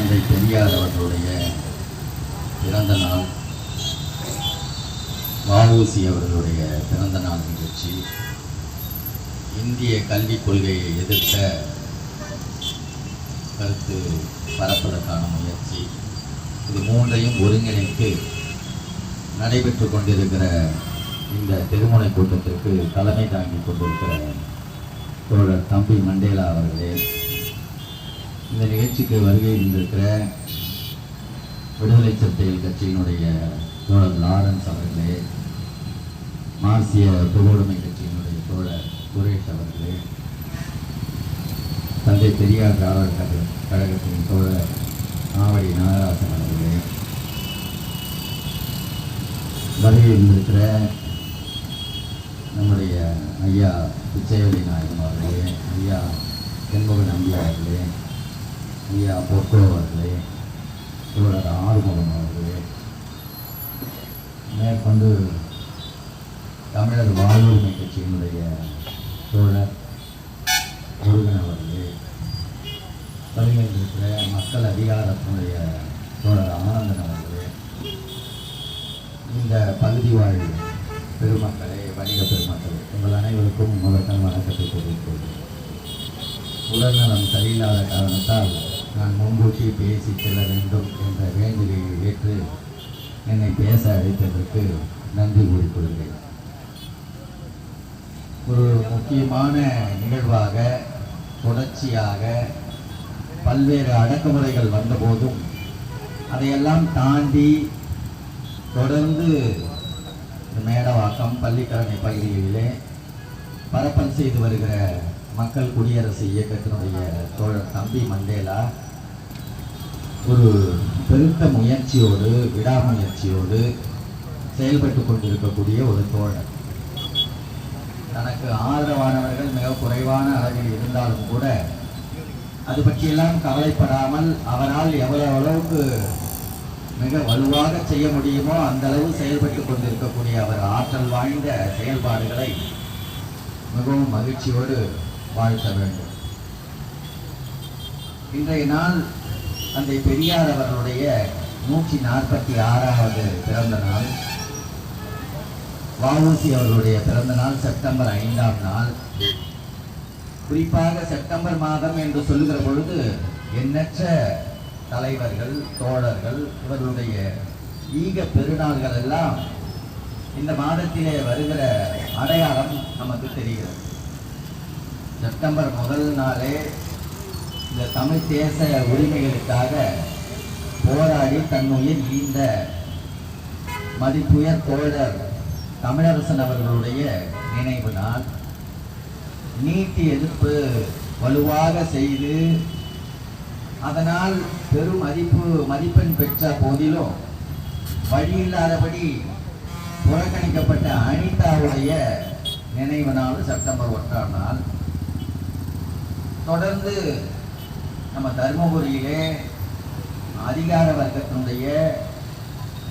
தந்தை பெரியார் அவர்களுடைய பிறந்த நாள், வ.உ.சி. அவர்களுடைய பிறந்த நாள் நிகழ்ச்சி, இந்திய கல்விக் கொள்கையை எதிர்த்த கருத்து பரப்பதற்கான முயற்சி, இது மூன்றையும் ஒருங்கிணைத்து நடைபெற்று கொண்டிருக்கிற இந்த திருமுனை கூட்டத்திற்கு தலைமை தாங்கி கொண்டிருக்கிற தோழர் தம்பி மண்டேலா அவர்களே, இந்த நிகழ்ச்சிக்கு வருகை இருந்திருக்கிற விடுதலை சிறுத்தைகள் கட்சியினுடைய தோழர் லாரன்ஸ் அவர்களே, மார்க்சிய பொதுவுடைமை கட்சியினுடைய தோழர் சுரேஷ் அவர்களே, தந்தை பெரியார் திராவிடர் கழகத்தின் தோழர் ஆவடி நாகராசன் அவர்களே, வருகை இருந்திருக்கிற நம்முடைய ஐயா பிச்சைவெளி நாயகம் அவர்களே, ஐயா தென்முகன் நம்பி அவர்களே, ஐயா பொற்கோ அவர்களே, தோழர் ஆறுமுகம் அவர்களே, மேற்கொண்டு தமிழர் வாழ்வுரிமை கட்சியினுடைய தோழர் முருகன் அவர்களே, வருகின்றிருக்கிற மக்கள் அதிகாரத்தினுடைய தோழர் ஆனந்தன் அவர்களே, இந்த பகுதி வாழ் பெருமக்களே, வணிக பெருமக்களே, உங்கள் அனைவருக்கும் முதற்கண் வணக்கத்தை தெரிவித்துள்ளேன். உடல்நலம் சரியில்லாத காரணத்தால் நான் முன்கூட்டி பேசி செல்ல வேண்டும் என்ற வேண்டுகையை ஏற்று என்னை பேச அழைத்ததற்கு நன்றி கூறிக்கொள்கிறேன். ஒரு முக்கியமான நிகழ்வாக தொடர்ச்சியாக பல்வேறு அடக்குமுறைகள் வந்தபோதும் அதையெல்லாம் தாண்டி தொடர்ந்து மேடவாக்கம் பள்ளிக்கரணை பகுதிகளிலே பரப்பல் செய்து வருகிற மக்கள் குடியரசு இயக்கத்தினுடைய தோழர் தம்பி மண்டேலா ஒரு பெருத்த முயற்சியோடு விடாமுயற்சியோடு செயல்பட்டு கொண்டிருக்கக்கூடிய ஒரு தோழர். தனக்கு ஆதரவானவர்கள் மிக குறைவான அளவில் இருந்தாலும் கூட அது பற்றியெல்லாம் கவலைப்படாமல் அவரால் எவ்வளவு அளவுக்கு மிக வலுவாக செய்ய முடியுமோ அந்த அளவு செயல்பட்டு கொண்டிருக்கக்கூடிய அவர் ஆற்றல் வாய்ந்த செயல்பாடுகளை மிகவும் மகிழ்ச்சியோடு வாழ்த்த வேண்டும். இன்றைய நாள் தந்தை பெரியார் அவர்களுடைய 146வது பிறந்த நாள், வ.உ.சி. அவர்களுடைய பிறந்த நாள் செப்டம்பர் 5ஆம் நாள். குறிப்பாக செப்டம்பர் மாதம் என்று சொல்லுகிற பொழுது எண்ணற்ற தலைவர்கள், தோழர்கள், இவர்களுடைய ஈக பெருநாள்கள் எல்லாம் இந்த மாதத்திலே வருகிற அடையாளம் நமக்கு தெரிகிறது. செப்டம்பர் முதல் நாளே இந்த தமிழ் தேச உரிமைகளுக்காக போராடி தன்னுயிர் ஈந்த மதிப்புயர் தோழர் தமிழரசன் அவர்களுடைய நினைவு நாள். நீட் எதிர்ப்பு வலுவாக செய்து அதனால் பெரும் மதிப்பெண் பெற்ற போதிலும் வழியில்லாதபடி புறக்கணிக்கப்பட்ட அனிதாவுடைய நினைவு நாள் செப்டம்பர் 1ஆம் நாள். தொடர்ந்து நம்ம தர்மபுரியிலே அதிகார வர்க்கத்தினுடைய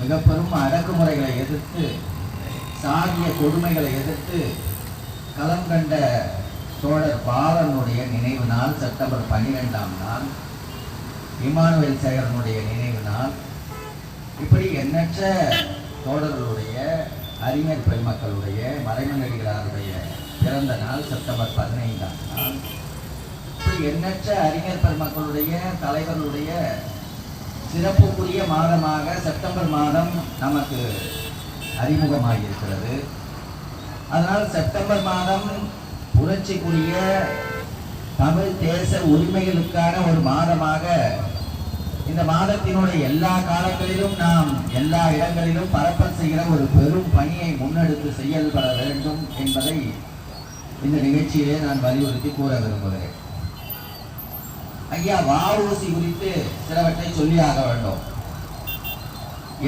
மிக பெரும் அடக்குமுறைகளை எதிர்த்து, சாதிய கொடுமைகளை எதிர்த்து களம் கண்ட தோழர் பாலனுடைய நினைவு நாள் செப்டம்பர் 12ஆம் நாள். இமானுவேல் சேகரனுடைய நினைவு நாள். இப்படி எண்ணற்ற தோழர்களுடைய, அறிஞர் பெருமக்களுடைய, மறைமலைகளாருடைய பிறந்த நாள் செப்டம்பர் 15ஆம் நாள். இப்படி எண்ணற்ற அறிஞர் பெருமக்களுடைய, தலைவர்களுடைய சிறப்புக்குரிய மாதமாக செப்டம்பர் மாதம் நமக்கு அறிமுகமாகியிருக்கிறது. அதனால் செப்டம்பர் மாதம் புரட்சிக்குரிய தமிழ் தேச உரிமைகளுக்கான ஒரு மாதமாக இந்த மாதத்தினுடைய எல்லா காலங்களிலும் நாம் எல்லா இடங்களிலும் பரப்பல் செய்கிற ஒரு பெரும் பணியை முன்னெடுத்து செயல்பட வேண்டும் என்பதை இந்த நிகழ்ச்சியிலே நான் வலியுறுத்தி கூற விரும்புகிறேன். ஐயா வ.உ.சி. குறித்து சிலவற்றை சொல்லியாக வேண்டும்.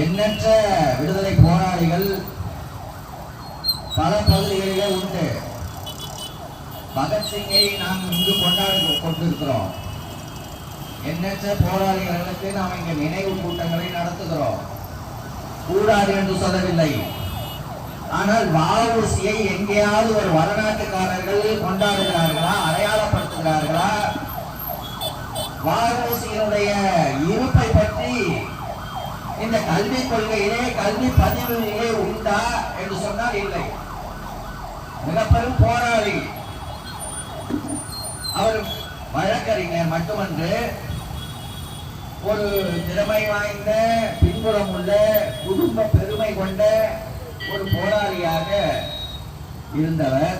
எண்ணற்ற விடுதலை போராளிகள் பல பகுதிகளிலே உண்டு. பகத்சிங்கை நாம் இங்கு கொண்டாடி கொண்டிருக்கிறோம். எண்ணற்ற போராளிகளுக்கு நாம் இங்கு நினைவு கூட்டங்களை நடத்துகிறோம். கூடாது என்று சொல்லவில்லை. ஆனால் வ.உ.சி.யை எங்கேயாவது ஒரு வடநாட்டுக்காரர்கள் கொண்டாடுகிறார்களா, அடையாளப்படுத்துகிறார்களா? வ.உ.சி.யினுடைய இரு கொள்கையிலே கல்வி பதிவிலே உண்டா என்று சொன்னால் இல்லை. மிக பெரும் போராளி அவர், வழக்கறிஞர் மட்டுமன்று ஒரு திறமை வாய்ந்த பின்புறம் உள்ள குடும்ப பெருமை கொண்ட ஒரு போராளியாக இருந்தவர்.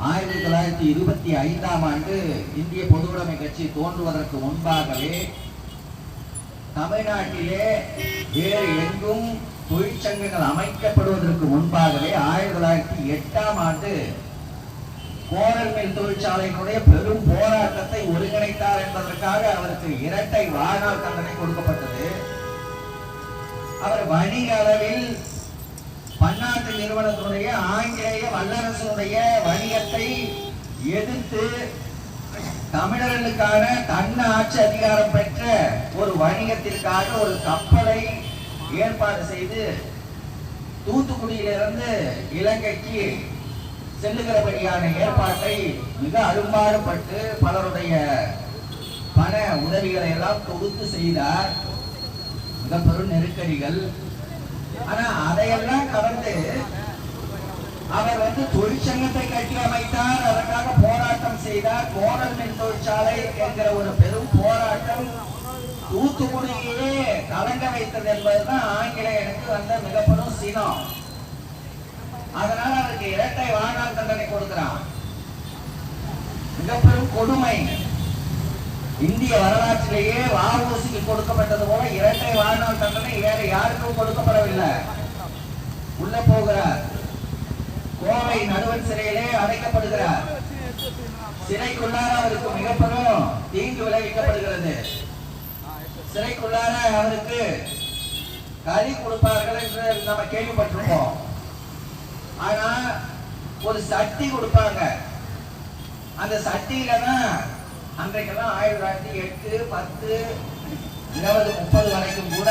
1925ஆம் ஆண்டு இந்திய பொதுவுடைமை கட்சி தோன்றுவதற்கு முன்பாகவே தமிழ்நாட்டிலே வேறு எங்கும் தொழிற்சங்கங்கள் அமைக்கப்படுவதற்கு முன்பாகவே 1908ஆம் ஆண்டு கோரல் மில் தொழிற்சாலையினுடைய பெரும் போராட்டத்தை ஒருங்கிணைத்தார் என்பதற்காக அவருக்கு இரட்டை வாழ்நாள் தண்டனை கொடுக்கப்பட்டது. அவர் வணிக அளவில் பன்னாட்டு நிறுவனத்தினுடைய ஆங்கிலேய வல்லரசுடைய வணிகத்தை எதிர்த்து தமிழர்களுக்கான தன்னாட்சி அதிகாரம் பெற்ற ஒரு வணிகத்திற்காக ஒரு கப்பலை ஏற்பாடு செய்து தூத்துக்குடியிலிருந்து இலங்கைக்கு செல்லுகிறபடியான ஏற்பாட்டை மிக அரும்பாடுபட்டு பலருடைய பண உதவிகளை எல்லாம் தொகுத்து செய்தார். மிக பெரும் நெருக்கடிகள். ஆனா அதையெல்லாம் கடந்து அவர் தொழிற்சங்கத்தை கட்டி அமைத்தார். அதற்காக போராட்டம் செய்தார். கோரல் மின் தொழிற்சாலை என்கிற ஒரு பெரும் போராட்டம் தூத்துக்குடியே கலங்க வைத்தது என்பதுதான் ஆங்கிலேயனுக்கு வந்த மிக பெரும் சினம். அதனால அவருக்கு இரட்டை வாழ்நாள் தண்டனை கொடுக்கிறான். மிக பெரும் கொடுமை. இந்திய வரலாற்றிலேயே வ.உ.சி.க்கு கொடுக்கப்பட்டது போல இரட்டை வாழ்நாள் தண்டனை வேற யாருக்கும் கொடுக்கப்படவில்லை. உள்ள போகிறார். கோவை நடுவன் சிறையிலே அடைக்கப்படுகிறார். சிறைக்குள்ளார அவருக்கு மிக பெரும் தீங்கு விளைவிக்கப்படுகிறது. சிறைக்குள்ளார அவருக்கு கறி கொடுப்பார்கள் என்று நம்ம கேள்விப்பட்டிருப்போம். ஆனா ஒரு சட்டி கொடுப்பாங்க. அந்த சட்டியில தான் அன்றைக்கெல்லாம் 1908, 10, 20, 30 வரைக்கும் கூட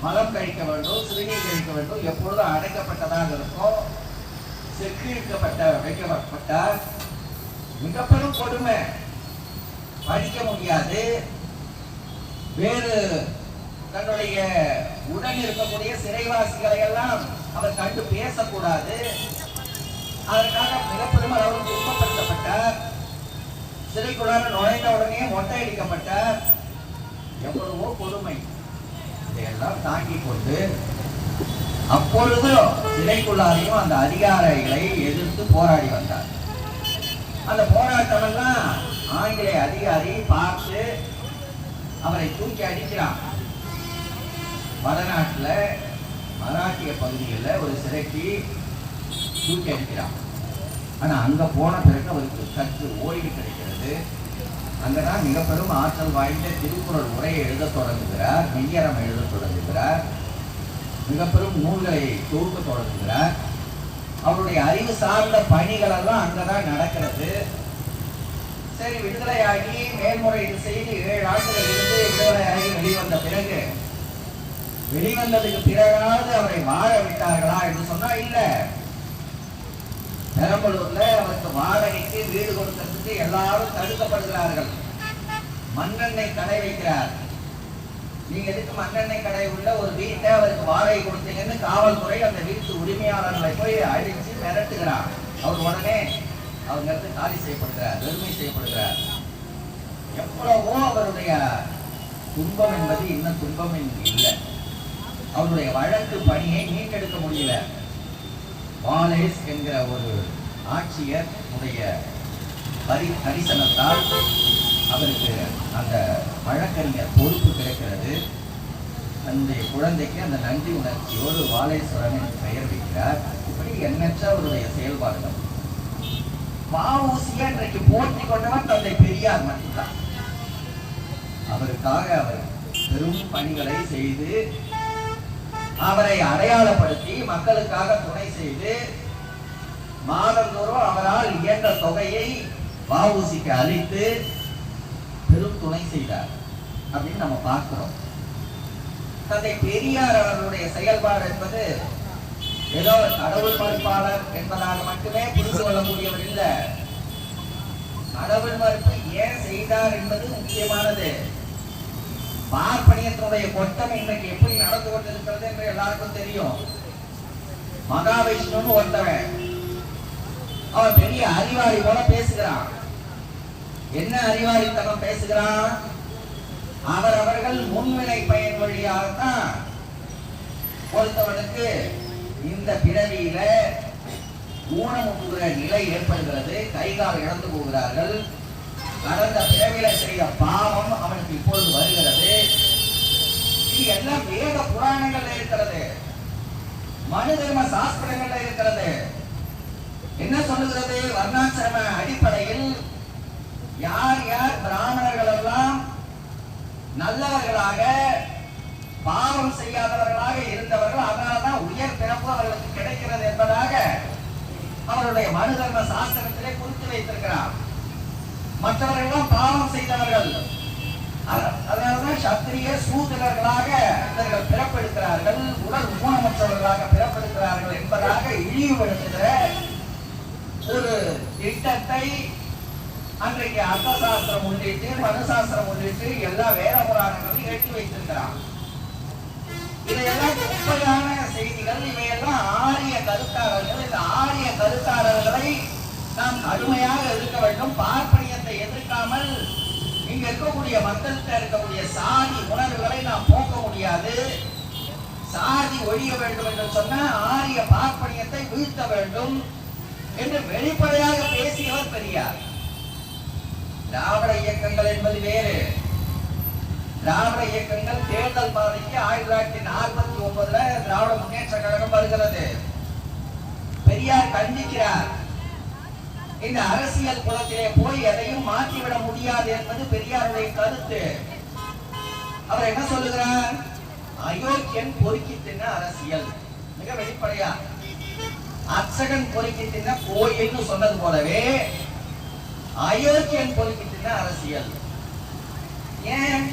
மலம் கழிக்க வேண்டும், சிறுநீர் கழிக்க வேண்டும். எப்பொழுதும் அடைக்கப்பட்டதாக இருக்கும். வைக்கப்பட்ட மிக பெரும் கொடுமை. படிக்க முடியாது. வேறு தன்னுடைய உடன் இருக்கக்கூடிய சிறைவாசிகளை எல்லாம் அவர் கண்டு பேசக்கூடாது. அதற்காக மிக பெரும் அளவில் துன்பப்படுத்தப்பட்டார். சிறைக்குள்ளார நுழைந்த உடனே மொட்டை அடிக்கப்பட்டார். எவ்வளவோ கொடுமை. இதையெல்லாம் தாங்கி கொண்டு அப்பொழுது சிறைக்குள்ளாரையும் அந்த அதிகாரிகளை எதிர்த்து போராடி வந்தார். அந்த போராட்டம் எல்லாம் ஆங்கிலேய அதிகாரி பார்த்து அவரை தூக்கி அடிக்கிறான். வடநாட்டுல மராட்டிய பகுதிகளில் ஒரு சிறைக்கு தூக்கி அடிக்கிறான். ஆனா அங்க போன பிறகு அவருக்கு சற்று ஓய்வு கிடைக்கிறது. அங்கதான் மிக பெரும் ஆற்றல் வாய்ந்த திருக்குறள் உரையை எழுத தொடங்குகிறார். மெய்யறம் எழுத தொடங்குகிறார். மிக பெரும் நூல்களை தொகுக்க தொடங்குகிறார். அவருடைய அறிவு சார்ந்த பணிகள் எல்லாம் அங்கதான் நடக்கிறது. சரி, விடுதலையாகி மேல்முறையீடு செய்து 7 ஆண்டுகள் இருந்து விடுதலையாகி வெளிவந்ததுக்கு பிறகாவது அவரை வாழ விட்டார்களா என்று சொன்னா இல்ல. பெரம்பலூர்ல அவருக்கு வாடகைக்கு வீடு கொடுக்கிறதுக்கு எல்லாரும் தடுக்கப்படுகிறார்கள். மண்ணெண்ணெய் கடை வைக்கிறார். நீங்க எதுக்கு மண்ணெண்ணெய் கடை உள்ள ஒரு வீட்டை அவருக்கு வாடகை கொடுத்தீங்கன்னு காவல்துறை அந்த வீட்டு உரிமையாளர்களை போய் அடிச்சு மிரட்டுகிறார். அவர் உடனே அவங்க காலி செய்யப்படுகிறார், வெறுமை செய்யப்படுகிறார். எவ்வளவோ அவருடைய துன்பம் என்பது இன்னும் துன்பம் இல்லை. அவருடைய வழக்கு பணியை மீட்டெடுக்க முடியல. வாலேஸ் என்கிற ஒரு ஆட்சியர் உடைய கரிசனத்தால் அவருக்கு அந்த வழக்கறிஞர் பொறுப்பு கிடைக்கிறது. அந்த குழந்தைக்கு அந்த நன்றி உணர்ச்சியோடு வாலேஸ்வரன் என்று பெயர் வைக்கிறார். இப்படி எண்ணற்ற அவருடைய செயல்பாடுகள். வ.உ.சி.யை இன்றைக்கு போற்றி கொண்டவர் தந்தை பெரியார் மட்டும்தான். அவருக்காக அவர் பெரும் பணிகளை செய்து அவரை அடையாளப்படுத்தி மக்களுக்காக துணை செய்து மாதந்தோறும் அவரால் இயன்ற தொகையை வ.உ.சி.க்கு அளித்து பெரும் துணை செய்தார் அப்படின்னு நம்ம பார்க்கிறோம். தந்தை பெரியார் அவர்களுடைய செயல்பாடு என்பது ஏதோ கடவுள் மறுப்பாளர் என்பதாக மட்டுமே புரிந்து கொள்ளக்கூடியவர் இல்ல. கடவுள் மறுப்பு ஏன் செய்தார் என்பது முக்கியமானது. பார்ப்பனியத்தினுடைய கொட்டம் இன்றைக்கு எப்படி நடந்து கொண்டிருக்கிறது என்று எல்லாருக்கும் தெரியும். மகாவிஷ்ணுன்னு ஒருத்தவன், அவன் பெரிய அறிவாளி போல பேசுகிறான். என்ன அறிவாளித்தனம் பேசுகிறான்? அவர்கள் முன்வினை பயன் வழியாகத்தான் ஒருத்தவனுக்கு இந்த பிறவியில ஊனமுகிற நிலை ஏற்படுகிறது. கைகால் இழந்து போகிறார்கள். கடந்த பிறவியில செய்த பாவம் அவனுக்கு இப்பொழுது வருகிறது. இது எல்லாம் வேத புராணங்கள்ல இருக்கிறது, மனு தர்ம சாஸ்திரங்கள்ல இருக்கிறது. என்ன சொல்லுகிறது? வர்ணாசிரம அடிப்படையில் யார் யார் பிராமணர்கள் எல்லாம் நல்லவர்களாக பாவம் செய்யாதவர்களாக இருந்தவர்கள், அதனால்தான் உயர் பிறப்பு அவர்களுக்கு கிடைக்கிறது என்பதாக அவருடைய மனு தர்ம சாஸ்திரத்திலே குறித்து வைத்திருக்கிறார். மற்றவர்கள் பாவம் செய்தவர்கள், அதனால்தான் சத்திரிய சூத்திரர்களாக இவர்கள் பிறப்பெடுக்கிறார்கள், உடல் ஊனமற்றவர்களாக பிறப்பெடுக்கிறார்கள் என்பதாக இழிவுபடுத்துகிற ஒரு திட்டத்தை அன்றைக்கு அர்த்தசாஸ்திரம் உள்ளிட்டு மனுசாஸ்திரம் உள்ளிட்டு எல்லா வேத புராணங்களும் ஏற்றி வைத்திருக்கிறார். இதையெல்லாம் உண்மையான செய்திகள். இவையெல்லாம் ஆரிய கருத்தாளர்கள். இந்த ஆரிய கருத்தாளர்களை நாம் கடுமையாக எதிர்க்க வேண்டும். பார்ப்பனியத்தை எதிர்க்காமல் இங்க இருக்கக்கூடிய மக்கள்கிட்ட இருக்கக்கூடிய சாதி உணர்வுகளை நாம் போக்க முடியாது. சாதி ஒழிய வேண்டும் என்று சொன்ன ஆரிய பார்ப்பனியத்தை வீழ்த்த வேண்டும் என்று வெளிப்படையாக பேசியவர் பெரியார். திராவிட இயக்கங்கள் என்பது வேறு. திராவிட இயக்கங்கள் தேர்தல் பாதைக்கு 1949 திராவிட முன்னேற்ற கழகம் வருகிறது. பெரியார் கண்டிக்கிறார். இந்த அரசியல் குலத்திலே போய் எதையும் மாற்றிவிட முடியாது என்பது பெரியாருடைய கருத்து. அவர் என்ன சொல்லுகிறார்? அயோக்கியன் பொறுக்கி தின்ன அரசியல். மிக வெளிப்படையா அர்ச்சகன் பொறுக்கி தின்ன கோயில்னு சொன்னது போலவே அயோக்கியன் பொறுக்கி தின்ன அரசியல். ஏன்?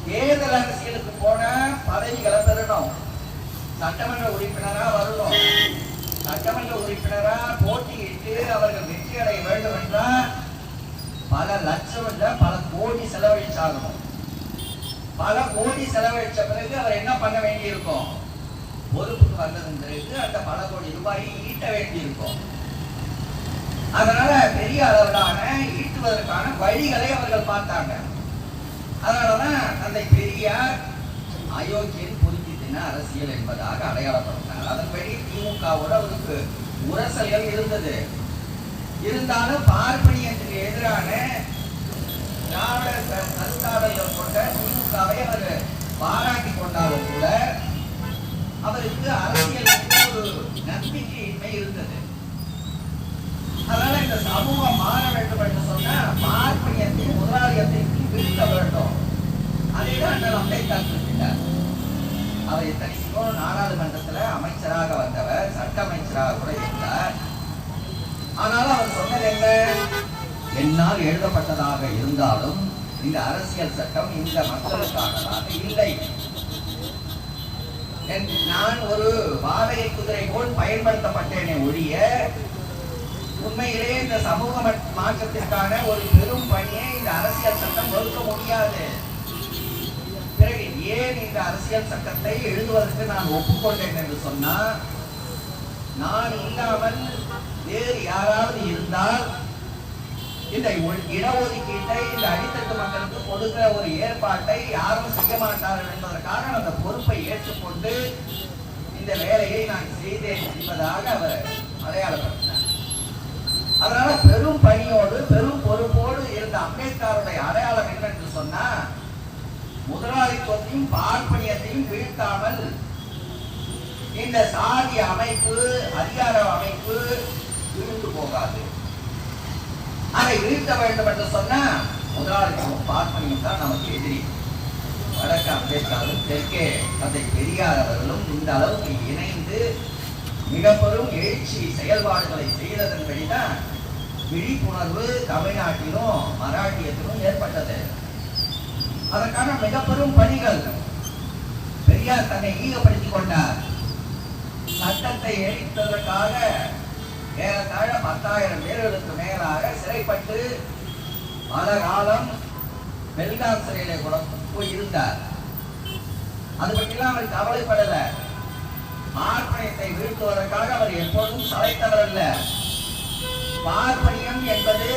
தேர்தல் அரசியலுக்கு போன பதவிகளை பெறணும், சட்டமன்ற உறுப்பினரா வரணும், சட்டமன்ற உறுப்பினரா போட்டியிட்டு அவர்கள் வெற்றி அடைய வேண்டும் என்றால் பல லட்சம் இல்ல பல கோடி செலவழிச்சாகணும். பல கோடி செலவழிச்ச பிறகு அவர் என்ன பண்ண வேண்டி இருக்கும்? பொறுப்புக்கு வந்ததன் பிறகு அந்த பல கோடி ரூபாயை ஈட்ட வேண்டி இருக்கும். அதனால பெரிய அளவிலான ஈட்டுவதற்கான வழிகளை அவர்கள் பார்த்தாங்க. அதனாலதான் அந்த பெரியார் அயோக்கியன் பொறுக்கி தின்ன அரசியல் என்பதாக அடையாளப்படுத்தினார். அதன்படி திமுகவோட அவருக்கு உரசல்கள் இருந்தது. இருந்தாலும் பார்ப்பனியத்துக்கு எதிரான திராவிட கருத்தாளர்கள் கொண்ட திமுகவை அவர் பாராட்டி கொண்டாலும் கூட அவருக்கு அரசியல் ஒரு நம்பிக்கையின்மை இருந்தது. அதனால இந்த சமூகம் மாற வேண்டும் என்று சொன்ன பார்ப்பனியத்தை முதலாளியத்தை வீழ்த்த வேண்டும். அதைதான் அம்பேத்கர் குறிப்பிட்டார். அவர் இத்தனைக்கோ நாடாளுமன்றத்தில் அமைச்சராக வந்தவர், சட்ட அமைச்சராக கூட இருந்தார். ஆனாலும் அவர் சொன்னது என்ன? என்னால் எழுதப்பட்டதாக இருந்தாலும் இந்த அரசியல் சட்டம் இந்த மக்களுக்கானதாக இல்லை. நான் ஒரு வாடகை குதிரை போல் பயன்படுத்தப்பட்டேனே ஒழிய உண்மையிலே இந்த சமூக மாற்றத்திற்கான ஒரு பெரும் பணியை இந்த அரசியல் சட்டம் வகுக்க முடியாது. பிறகு ஏன் இந்த அரசியல் சட்டத்தை எழுதுவதற்கு நான் ஒப்புக்கொண்டேன் என்று சொன்னா, நான் இல்லாமல் வேறு யாராவது இருந்தால் இந்த இடஒதுக்கீட்டை இந்த அடித்தட்டு மக்களுக்கு கொடுக்கிற ஒரு ஏற்பாட்டை யாரும் செய்ய மாட்டார்கள் என்பதற்காக அந்த பொறுப்பை ஏற்றுக்கொண்டு இந்த வேலையை நான் செய்தேன் என்பதாக அவர் அடையாளப்படுத்தினார். அதனால பெரும் பணியோடு பெரும் பொறுப்போடு இருந்த அம்பேத்கருடைய அடையாளம் என்னென்று சொன்னா, முதலாளித்துவத்தையும் பார்ப்பனியத்தையும் வீழ்த்தாமல் இந்த சாதி அமைப்பு அதிகார அமைப்பு வீழ்ந்து போகாது. அதை வீழ்த்த வேண்டும் என்று சொன்னா முதலாளித்துவம் பார்ப்பனியம் தான் நமக்கு எதிரி. வடக்கு அம்பேத்கரும் தெற்கே தந்தை பெரியார் அவர்களும் இந்த அளவுக்கு இணைந்து மிக பெரும் எழுச்சி செயல்பாடுகளை செய்ததன் வழிதான் விழிப்புணர்வு தமிழ்நாட்டிலும் மராட்டியத்திலும் ஏற்பட்டது. அதற்கான மிக பெரும் பணிகள் பெரியார் தன்னை ஈடுபடுத்திக் கொண்டார். சட்டத்தை எரித்ததற்காக ஏறத்தாழ 10,000 பேர்களுக்கு மேலாக சிறைப்பட்டு பல காலம் பெல்காம் சிறையில கூட போய் இருந்தார். அது பற்றிலாம் அவர் கவலைப்படல. பார்ப்பனியத்தை வீழ்த்துவதற்காக அவர் எப்போதும் சளைத்தவர் அல்ல. பார்ப்பனியம் என்பது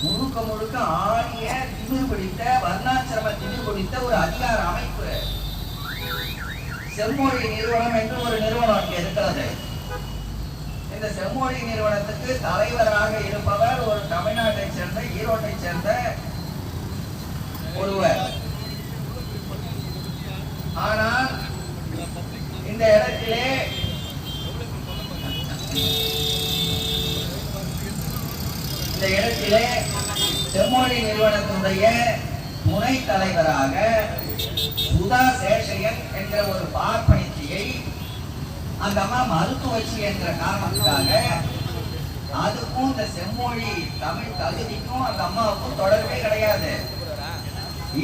முழுக்க முழுக்க ஆரிய திமிர் பிடித்த வர்ணாசிரம திமிர் பிடித்த ஒரு அதிகார அமைப்பு. செம்மொழி நிறுவனம் என்று ஒரு நிறுவனம் அங்கே இருக்கிறது. இந்த செம்மொழி நிறுவனத்துக்கு தலைவராக இருப்பவர் ஒரு தமிழ்நாட்டை சேர்ந்த ஈரோட்டை சேர்ந்த ஒருவர். ஆனால் இந்த இடத்திலே செம்மொழி நிறுவனத்தினுடைய துணை தலைவராக சுதா சேஷையன் என்ற ஒரு பார்ப்பனிச்சியை அந்த அம்மா மருத்துவச்சி என்ற காரணத்துக்காக அதுக்கும் இந்த செம்மொழி தமிழ் தகுதிக்கும் அந்த அம்மாவுக்கும் தொடர்பே கிடையாது.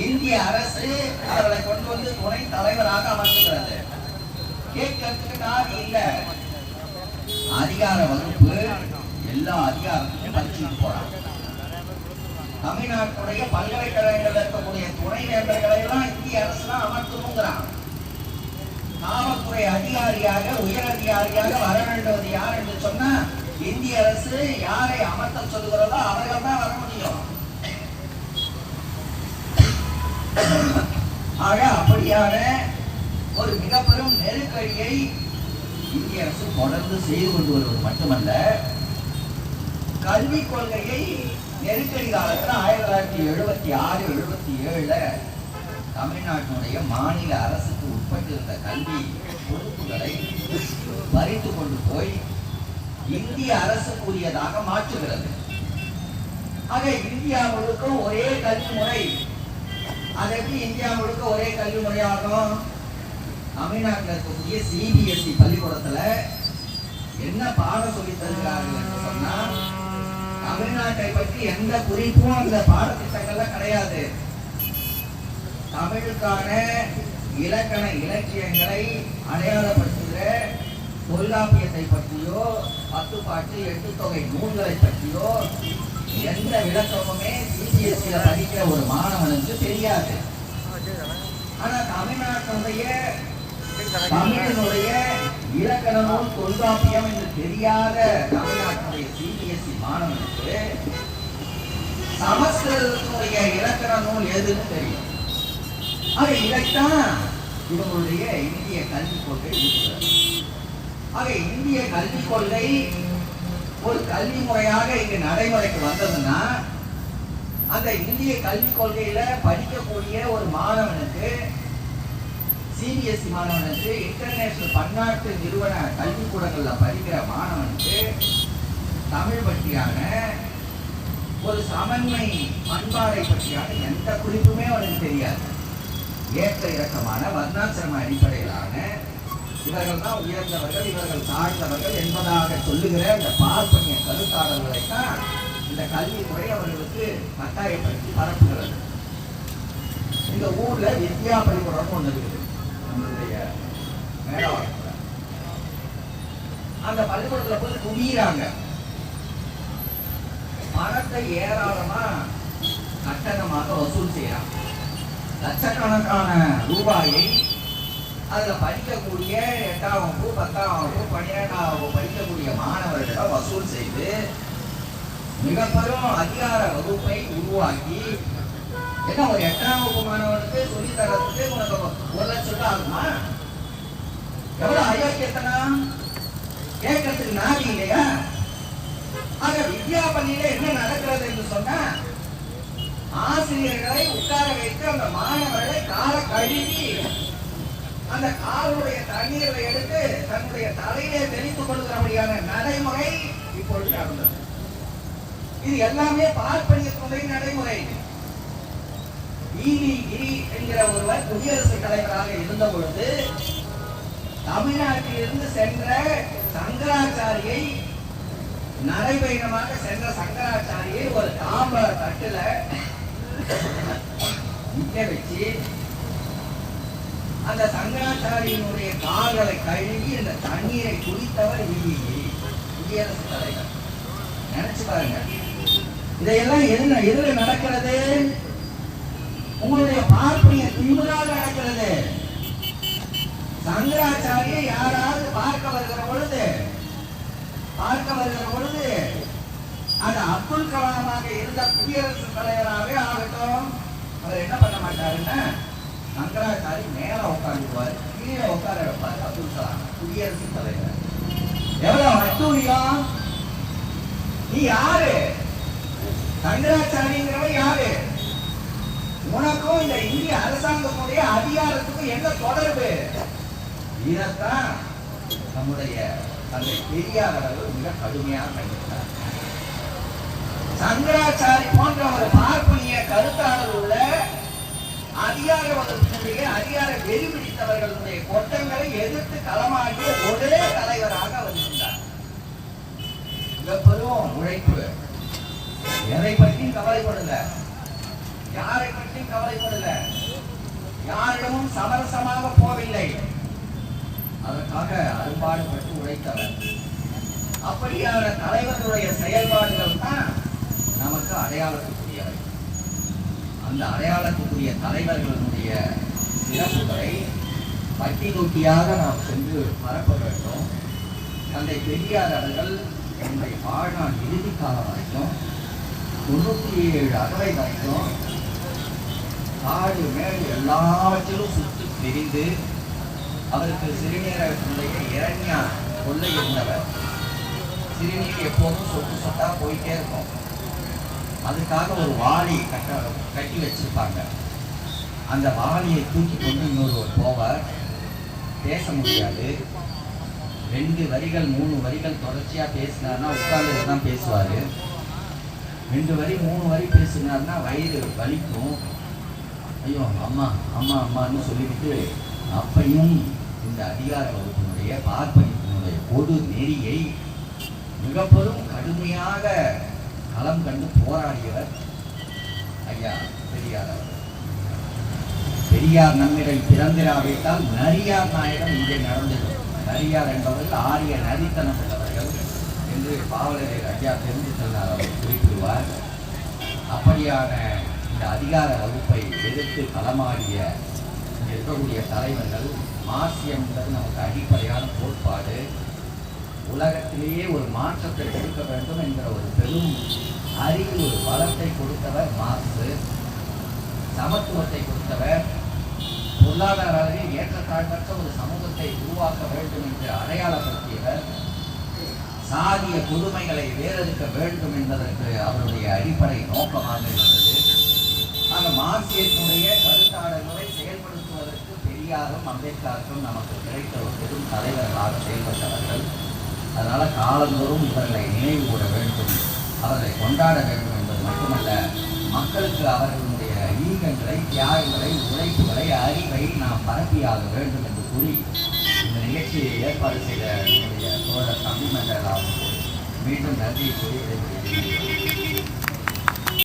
இந்திய அரசு அவர்களை கொண்டு வந்து துணை தலைவராக அமர்த்துகிறது. கேட்கறதுக்கு நாதி இல்ல. அதிகார வகுப்பு எல்லா அதிகாரத்தையும் பறிச்சுட்டு போறாங்க. தமிழ்நாட்டுடைய பல்கலைக்கழகங்கள் இருக்கக்கூடிய துணை வேந்தர்களை எல்லாம் இந்திய அரசு தான் அமர்த்தணுங்கிறான். காவல்துறை அதிகாரியாக உயர் அதிகாரியாக வர வேண்டுவது யார் என்று சொன்னா இந்திய அரசு யாரை அமர்த்த சொல்லுகிறதோ அவர்கள் தான் வர முடியும். ஆக அப்படியான ஒரு மிக பெரும் நெருக்கடியை இந்திய அரசு தொடர்ந்து செய்து கொண்டு வருவது மட்டுமல்ல, கல்விக் கொள்கையை நெருக்கடி காலத்தில் 1976-77 தமிழ்நாட்டினுடைய மாநில அரசுக்கு உட்பட்டிருந்த கல்வி பொறுப்புகளை பறித்து கொண்டு போய் இந்திய அரசுக்குரியதாக மாற்றுகிறது. ஆக இந்தியா முழுக்க ஒரே கல்வி முறை. அதற்கு இந்தியா முழுக்க ஒரே கல்வி முறையாகும். தமிழ்நாட்டில் இருக்கக்கூடிய சிபிஎஸ்இ பள்ளிக்கூடத்துல என்ன பாடம் சொல்லி தருகிறார்கள் என்று சொன்னா தமிழ்நாட்டை பற்றி எந்த குறிப்பும் அந்த பாடத்திட்டங்கள்ல கிடையாது. தமிழுக்கான இலக்கண இலக்கியங்களை அடையாளப்படுத்துகிற தொல்காப்பியத்தை பற்றியோ 10 பாட்டு 8 தொகை நூல்களை பற்றியோ எந்த விளக்கமுமே சிபிஎஸ்இ படிக்கிற ஒரு மாணவனுக்கு தெரியாது. ஆனா தமிழ்நாட்டினுடைய தமிழினுடைய இலக்கண நூல் தொல்காப்பியம் என்று தெரியாத தமிழ்நாட்டினுடைய சிபிஎஸ்இ மாணவனுக்கு சமஸ்கிருதத்தினுடைய இலக்கண நூல் எதுன்னு தெரியும். ஆக இதைத்தான் இவங்களுடைய இந்திய கல்விக் கொள்கை இருக்கிறது. ஆக இந்திய கல்விக் கொள்கை ஒரு கல்வி முறையாக இங்கு நடைமுறைக்கு வந்ததுன்னா அந்த இந்திய கல்விக் கொள்கையில படிக்கக்கூடிய ஒரு மாணவனுக்கு சிபிஎஸ்இ மாணவனுக்கு இன்டர்நேஷனல் பன்னாட்டு நிறுவன கல்விக்கூடங்கள்ல படிக்கிற மாணவனுக்கு தமிழ் பற்றியான ஒரு சமன்மை பண்பாடை பற்றியான எந்த குறிப்புமே அவனுக்கு தெரியாது. ஏற்ற இறக்கமான வர்ணாசிரம அடிப்படையிலான இவர்கள் தான் உயர்ந்தவர்கள் இவர்கள் தாழ்ந்தவர்கள் என்பதாக சொல்லுகிற இந்த பார்ப்பனிய கருத்தாளர்களை தான் இந்த கல்வி முறை அவர்களுக்கு கட்டாயப்படுத்தி பரப்புகிறது. இந்த ஊர்ல வித்யா பள்ளிக்கூடம் ஒன்று இருக்குது. நம்மளுடைய மேலாளத்துல அந்த பள்ளிக்கூடத்துல போய் குவியறாங்க. பணத்தை ஏராளமா கட்டணமாக வசூல் செய்யறாங்க. லட்சக்கணக்கான ரூபாயை அதுல படிக்கக்கூடிய 8ஆம் வகுப்பு 10ஆம் வகுப்பு 12ஆம் வகுப்பு படிக்கக்கூடிய மாணவர்களிடம் வசூல் செய்து மிக பெரும் அதிகார வகுப்பை உருவாக்கி ஏன்னா ஒரு 8ஆம் வகுப்பு மாணவனுக்கு சொல்லி தரத்துக்கு உனக்கு 1 லட்சம் ரூபாய் ஆகுமா? எவ்வளவு அயோக்கியத்தனம் கேட்கறதுக்கு நாதி இல்லையா? ஆக வித்யா பள்ளியில என்ன நடக்கிறது என்று சொன்னா ஆசிரியர்களை உட்கார வைத்து அந்த மாணவர்களை கால கழுவி அந்த காலுடைய தண்ணீரை எடுத்து தன்னுடைய தலையிலே தெளித்துக் கொள்கிறபடியான நடைமுறை இப்பொழுது நடந்தது. இது எல்லாமே பார்ப்பனியத்துடைய நடைமுறை. ஈவி கிரி என்கிற ஒருவர் குடியரசுத் தலைவராக இருந்த பொழுது தமிழ்நாட்டிலிருந்து சென்ற சங்கராச்சாரியை நடைபயணமாக சென்ற சங்கராச்சாரியை ஒரு தாம்பர தட்டுல நிக்க வச்சு அந்த சங்கராச்சாரியினுடைய கால்களை கழுவி அந்த தண்ணீரை குடித்தவர் குடியரசுத் தலைவர். நினைச்சு பாருங்க. இதையெல்லாம் எதுல நடக்கிறது? உங்களுடைய பார்ப்பனிய திமிராக நடக்கிறது. சங்கராச்சாரியை யாராவது பார்க்க வருகிற பொழுது அது அப்துல் கலாமாக இருந்த குடியரசு தலைவராகவே ஆகட்டும், அவர் என்ன பண்ண மாட்டாருன்னா சங்கராச்சாரி மேல உட்காந்துக்குவார், கீழே உட்கார வைப்பார் அப்துல் கலாம் குடியரசு தலைவர். எவ்வளவு அட்டூழியம்! நீ யாரு? சங்கராச்சாரிங்கிறவன் யாரு? உனக்கும் இந்த இந்திய அரசாங்கத்துடைய அதிகாரத்துக்கும் என்ன தொடர்பு? இதைத்தான் நம்முடைய தந்தை பெரியார் அவர்கள் மிக கடுமையாக கண்டித்தார். சங்கராச்சாரி போன்ற ஒரு பார்ப்பனிய கருத்தாளர் உள்ள அதிகார வகுப்பினுடைய அதிகார வெறி பிடித்தவர்களுடைய கொட்டங்களை எதிர்த்து களமாடிய ஒரே தலைவராக அவர் இருந்தார். மிகப்பெரும் உழைப்பு. எதை பற்றியும் கவலைப்படல, யாரை பற்றியும் கவலைப்படல, யாரிடமும் சமரசமாக போவில்லை. அதற்காக அரும்பாடுபட்டு உழைத்தவர். அப்படியான தலைவர்களுடைய செயல்பாடுகள் தான் நமக்கு அடையாளத்துக்குரியவை. அந்த அடையாளத்துக்குரிய தலைவர்களுடைய சிறப்புகளை பட்டி தொட்டியாக நாம் சென்று பரப்ப வேண்டும். தந்தை பெரியார் அவர்கள் என்னுடைய வாழ்நாள் இறுதி காலம் வரைக்கும் 97 அகவை வரைக்கும் காடு மேடு எல்லாவற்றிலும் சுற்றி தெரிந்து அவருக்கு சிறுநீரகத்தினுடைய இரண்யா கொள்ளை இருந்தவர். சிறுநீர் எப்போதும் சொட்டு சொட்டா போயிட்டே இருக்கும். அதுக்காக ஒரு வாளி கட்டி வச்சிருப்பாங்க. அந்த வாளியை தூக்கி கொண்டு இன்னொருவர் போவார். பேச முடியாது. 2 வரிகள் 3 வரிகள் தொடர்ச்சியா பேசினார்னா உட்கார்ந்து தான் பேசுவாரு. 2 வரி 3 வரி பேசினார்னா வயிறு வலிக்கும். ஐயோ அம்மா அம்மா அம்மான்னு சொல்லிவிட்டு அப்பையும் இந்த அதிகார வகுப்பினுடைய பார்ப்பனியத்தினுடைய பொது நெறியை மிக பெரும் கடுமையாக களம் கண்டு போராடியவர் ஐயா பெரியார் அவர்கள். பெரியார் நம்மிடம் பிறந்திராவிட்டால் நரியார் நாயகம் இங்கே நடந்திடும். நரியார் என்பவர்கள் ஆரிய நரித்தனம் உள்ளவர்கள் என்று பாவலர் ஐயா தெரிந்து செல்வார் அவர் குறிப்பிடுவார். அப்படியான இந்த அதிகார வகுப்பை எதிர்த்து களமாடிய இருக்கக்கூடிய தலைவர்கள். மார்க்சியம் என்பது நமக்கு அடிப்படையான கோட்பாடு. உலகத்திலேயே ஒரு மாற்றத்தை கொடுக்க வேண்டும் என்கிற ஒரு பெரும் அறிவு ஒரு பலத்தை கொடுத்தவர் மார்க்ஸ். சமத்துவத்தை கொடுத்தவர். பொருளாதார அளவில் ஏற்றத்தாழ்வற்ற ஒரு சமூகத்தை உருவாக்க வேண்டும் என்று அடையாளப்படுத்தியவர். சாதிய கொடுமைகளை வேறெடுக்க வேண்டும் என்பதற்கு அவருடைய அடிப்படை நோக்கமாக இருந்தது. ஆக மார்க்சியத்தினுடைய கருத்தாடல்களை செயல்படுத்துவதற்கு பெரியாரும் அம்பேத்கருக்கும் நமக்கு கிடைத்த ஒரு பெரும் தலைவர்களாக செயல்பட்டவர்கள். அதனால காலந்தோறும் இவர்களை நினைவு கூற வேண்டும், அவர்களை கொண்டாட வேண்டும் என்பது மட்டுமல்ல, மக்களுக்கு அவர்களுடைய ஈகங்களை, தியாகங்களை, உழைப்புகளை, அறிவை நாம் பரப்பியாக வேண்டும் என்று கூறி இந்த நிகழ்ச்சியை ஏற்பாடு செய்த என்னுடைய தோழர் தம்பி மண்டலாவுக்கு மீண்டும் நன்றியை கூறி விடைபெறுகிறேன்.